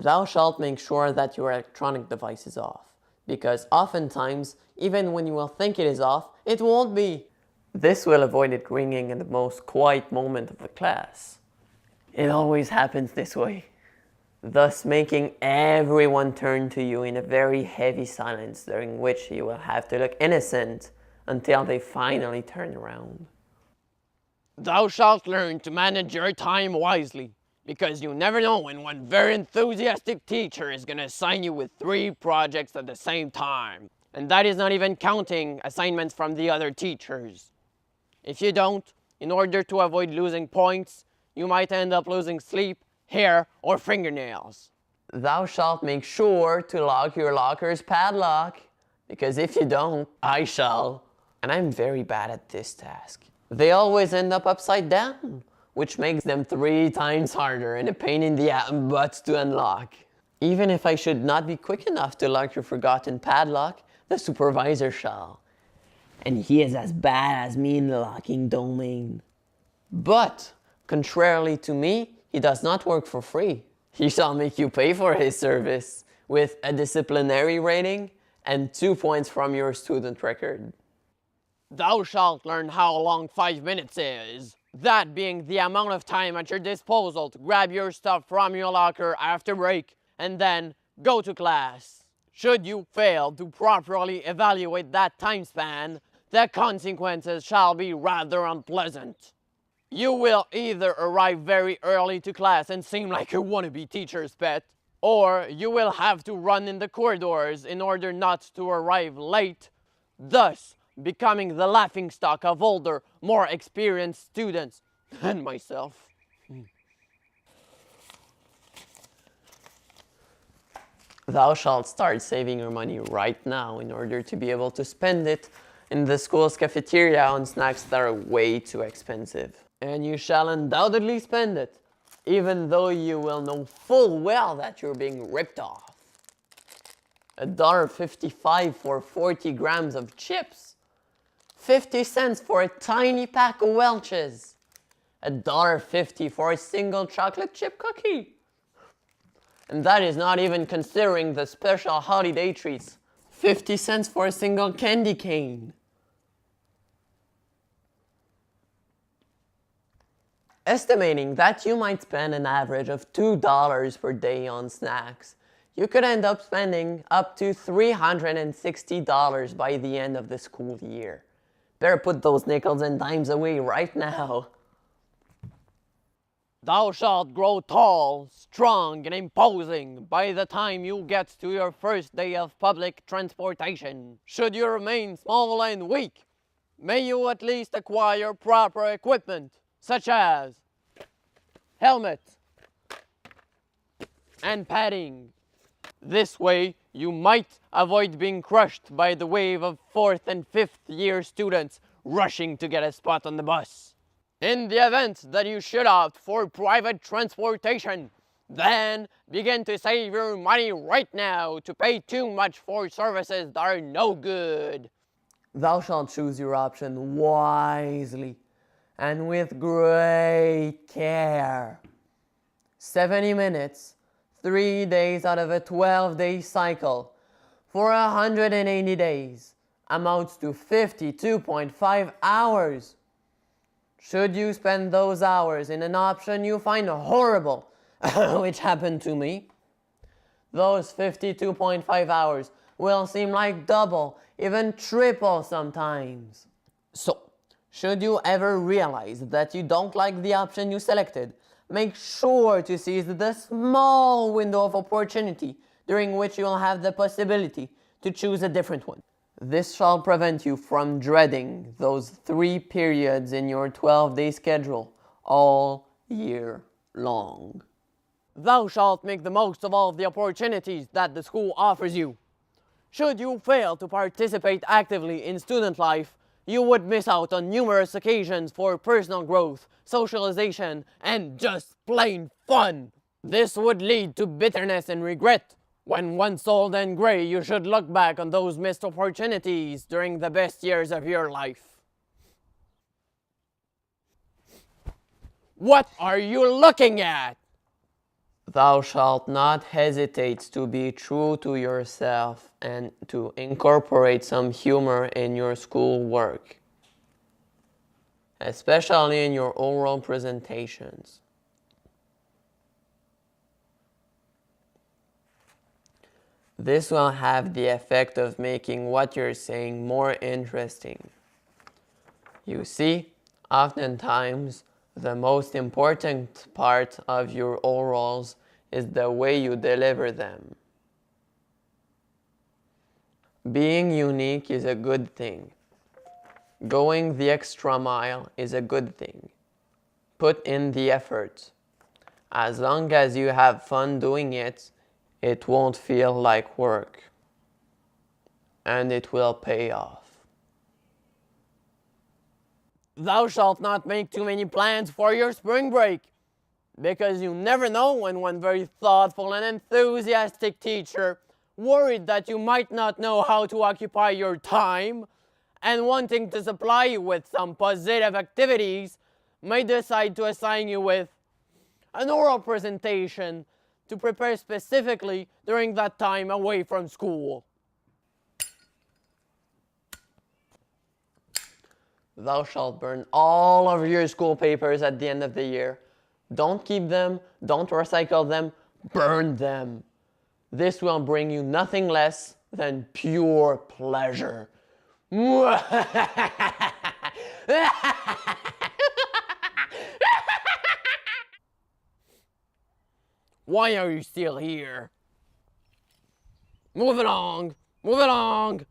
Thou shalt make sure that your electronic device is off, because oftentimes, even when you will think it is off, it won't be. This will avoid it ringing in the most quiet moment of the class. It always happens this way, thus making everyone turn to you in a very heavy silence, during which you will have to look innocent until they finally turn around. Thou shalt learn to manage your time wisely, because you never know when one very enthusiastic teacher is going to assign you with 3 projects at the same time. And that is not even counting assignments from the other teachers. If you don't, in order to avoid losing points, you might end up losing sleep, hair, or fingernails. Thou shalt make sure to lock your locker's padlock, because if you don't, I shall. And I'm very bad at this task. They always end up upside down, which makes them 3 times harder and a pain in the butt to unlock. Even if I should not be quick enough to lock your forgotten padlock, the supervisor shall. And he is as bad as me in the locking domain. But, contrarily to me, he does not work for free. He shall make you pay for his service, with a disciplinary rating and 2 points from your student record. Thou shalt learn how long 5 minutes is, that being the amount of time at your disposal to grab your stuff from your locker after break, and then go to class. Should you fail to properly evaluate that time span, the consequences shall be rather unpleasant. You will either arrive very early to class and seem like a wannabe teacher's pet, or you will have to run in the corridors in order not to arrive late, thus becoming the laughingstock of older, more experienced students, and myself. Thou shalt start saving your money right now in order to be able to spend it in the school's cafeteria on snacks that are way too expensive. And you shall undoubtedly spend it, even though you will know full well that you're being ripped off. $1.55 for 40 grams of chips. 50 cents for a tiny pack of Welch's. $1.50 for a single chocolate chip cookie. And that is not even considering the special holiday treats. 50 cents for a single candy cane. Estimating that you might spend an average of $2 per day on snacks, you could end up spending up to $360 by the end of the school year. Better put those nickels and dimes away right now. Thou shalt grow tall, strong, and imposing by the time you get to your first day of public transportation. Should you remain small and weak, may you at least acquire proper equipment, such as helmet and padding. This way, you might avoid being crushed by the wave of 4th and 5th year students rushing to get a spot on the bus. In the event that you should opt for private transportation, then begin to save your money right now to pay too much for services that are no good. Thou shalt choose your option wisely and with great care. 70 minutes, 3 days out of a 12-day cycle, for 180 days, amounts to 52.5 hours. Should you spend those hours in an option you find horrible, which happened to me, those 52.5 hours will seem like double, even triple sometimes. So, should you ever realize that you don't like the option you selected, make sure to seize the small window of opportunity during which you will have the possibility to choose a different one. This shall prevent you from dreading those 3 periods in your 12-day schedule all year long. Thou shalt make the most of all the opportunities that the school offers you. Should you fail to participate actively in student life, you would miss out on numerous occasions for personal growth, socialization, and just plain fun. This would lead to bitterness and regret. When once old and gray, you should look back on those missed opportunities during the best years of your life. What are you looking at? Thou shalt not hesitate to be true to yourself and to incorporate some humor in your school work, especially in your oral presentations. This will have the effect of making what you're saying more interesting. You see, oftentimes, the most important part of your orals is the way you deliver them. Being unique is a good thing. Going the extra mile is a good thing. Put in the effort. As long as you have fun doing it, it won't feel like work. And it will pay off. Thou shalt not make too many plans for your spring break, because you never know when one very thoughtful and enthusiastic teacher, worried that you might not know how to occupy your time, and wanting to supply you with some positive activities, may decide to assign you with an oral presentation to prepare specifically during that time away from school. Thou shalt burn all of your school papers at the end of the year. Don't keep them, don't recycle them, burn them. This will bring you nothing less than pure pleasure. Why are you still here? Move along, move along.